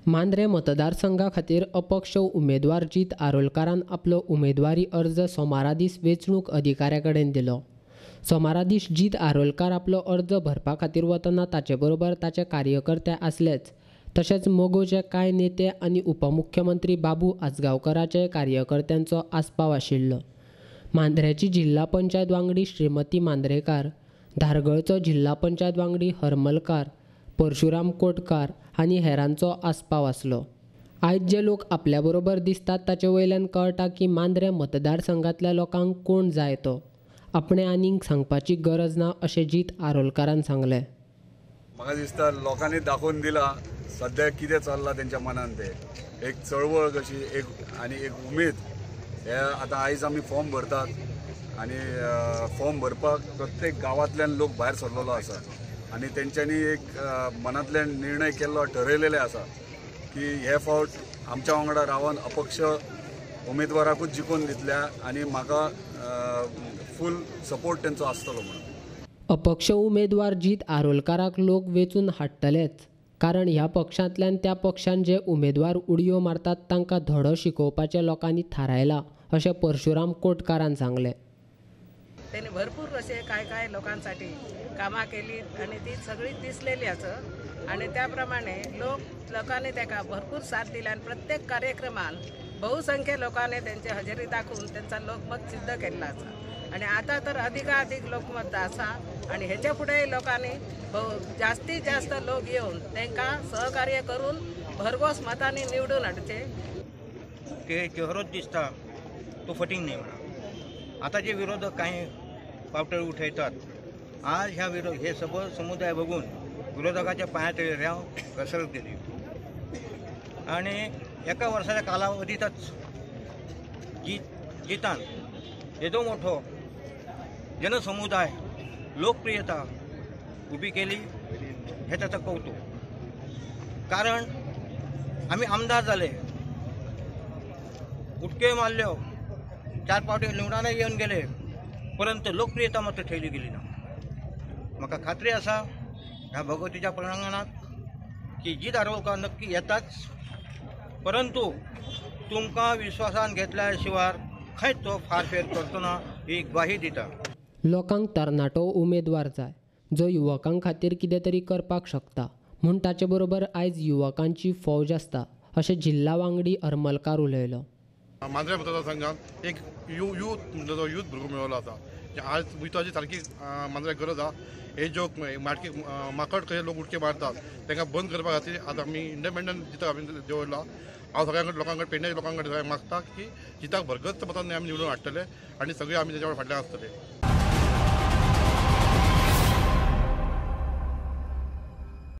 मांद्रे मतदारसंघा खातीर अपक्ष उमेदवार जीत आरोलकारान आपलो उमेदवारी अर्ज सोमारा दीस वेंचणूक अधिकाऱ्या कडेन दिलो। सोमारा दीस जीत आरोलकार आपलो अर्ज भरपा खातीर वतना ताचे बरोबर ताचे कार्यकर्ते आसलेच, तशेंच मोगोचे कांय नेते आनी उपमुख्यमंत्री बाबू आजगांवकाराचे कार्यकर्त्यांचो आस्पाव आशिल्लो। मांद्रेची जिल्हा पंचायत वांगडी श्रीमती मांद्रेकार, धारगळचो जिल्हा पंचायत वांगडी हरमलकार, परशुराम कोटकार आनी हेरांचो आस्पाव आसलो। आयज जे लोक आपल्या बरोबर दिसतात ताचे वयल्यान कळटा की मांद्रे मतदारसंघातल्या लोकांक कोण जाय तो। आपणे आनीक सांगपाची गरज ना अशें जीत आरोलकारान सांगलें। म्हाका दिसता लोकांनी दाखोवन दिला सद्या कितें चल्लां तेंच्या मनान ते एक चळवळ कशी एक उमेद। हे आतां आयज आमी फॉर्म भरतात आनी फॉर्म भरपाक प्रत्येक गांवांतल्यान लोक भायर सरलेलो आसा आनी तेंच्यांनी एक मनांतल्यान निर्णय केल्लो ठरयलेले आसा की हे फावट आमच्या वांगडा रावन अपक्ष उमेदवाराकूच जिखून दितल्या आनी म्हाका फूल सपोर्ट तेंचो आसतलो म्हणून। अपक्ष उमेदवार जीत आरोलकाराक लोक वेंचून हाडटलेच, कारण ह्या पक्षांतल्यान त्या पक्षान जे उमेदवार उडयो मारतात तांकां धडो शिकोवपाचें लोकांनी थारायलां अशें परशुराम कोटकारान सांगलें। त्यांनी भरपूर असे काय लोकांसाठी कामां केली आणि ती सगळी दिसलेली आसा आणि त्याप्रमाणे लोकांनी त्याका भरपूर साथ दिली आणि प्रत्येक कार्यक्रमान बहुसंख्य लोकांनी त्यांची हजेरी दाखवून त्यांचा लोकमत सिद्ध केला आसा आणि आता तर अधिकाधिक लोकमत आसा आणि ह्याच्या पुढे लोकांनी जास्तीत जास्त लोक येऊन त्यांना सहकार्य करून भरघोस मतांनी निवडून हाडचे। चेहरोच दिसता तो फटींग नाही म्हणा। आता जे विरोधक काही पावटळ उठयतात, आज हे सगळं समुदाय बघून विरोधकाच्या पायात रेंव घसरत गेली आणि एका वर्षाच्या कालावधीतच जितान येदो मोठो जनसमुदाय लोकप्रियता उभी केली हे त्याचं कौतुक। कारण आम्ही आमदार झाले, उठके मारल्यो, 4 पावटी निवडायला येऊन गेले, परंतु लोकप्रियता मात्र ठेवली गेली ना। म्हाका खात्री आसा ह्या भगवतीच्या प्रांगणात की जीत आरोलकार नक्की येताच, परंतु तुमकां विश्वासान घेतल्या शिवाय खंयच तो फारफेर करचो ना ही ग्वाही दिता। लोकांक तरणाटो उमेदवार जाय जो युवकां खातीर कितें तरी करपाक शकता, म्हूण ताचे बरोबर आयज युवकांची फौज आसता अशें जिल्हा वांगडी हरमलकार उलयलो। मांद्रे मतदारसंघात एक यूथ भुरगो मेळिल्लो आसा जे आज उयताची सारकी मांद्रे गरज आहा। हे जो माकड कशे लोक उडके मारतात तांकां बंद करपा खातीर आज आमी इंडिपेंडंट जिताक आमी दवरला। हांव सगळ्यां लोकांकडे पेडण्याच्या लोकांकडे मागता की जिताक भरगत मतांनी आमी निवडून हाडटले आनी सगळे आमी तेच्या फाटल्यान आसतले।